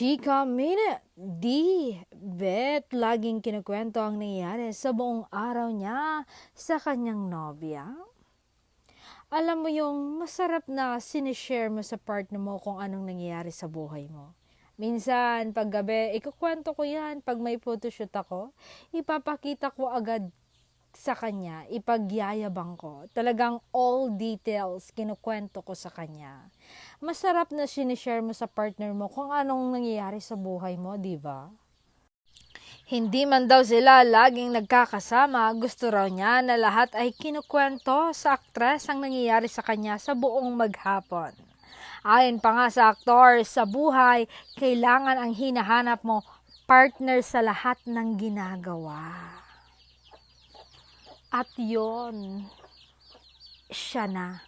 Chika minute, di bet laging kinukwento ang nangyayari sa buong araw niya sa kanyang nobya. Alam mo yung masarap na sinishare mo sa partner mo kung anong nangyayari sa buhay mo. Minsan, pag gabi, ikukwento ko yan. Pag may photoshoot ako, ipapakita ko agad sa kanya, ipagyayabang ko. Talagang all details kinukwento ko sa kanya. Masarap na sinishare mo sa partner mo kung anong nangyayari sa buhay mo, di ba? Hindi man daw sila laging nagkakasama, gusto raw niya na lahat ay kinukwento sa aktres ang nangyayari sa kanya sa buong maghapon. Ayon pa nga sa aktor, sa buhay, kailangan ang hinahanap mo partner sa lahat ng ginagawa. At yon, siya na.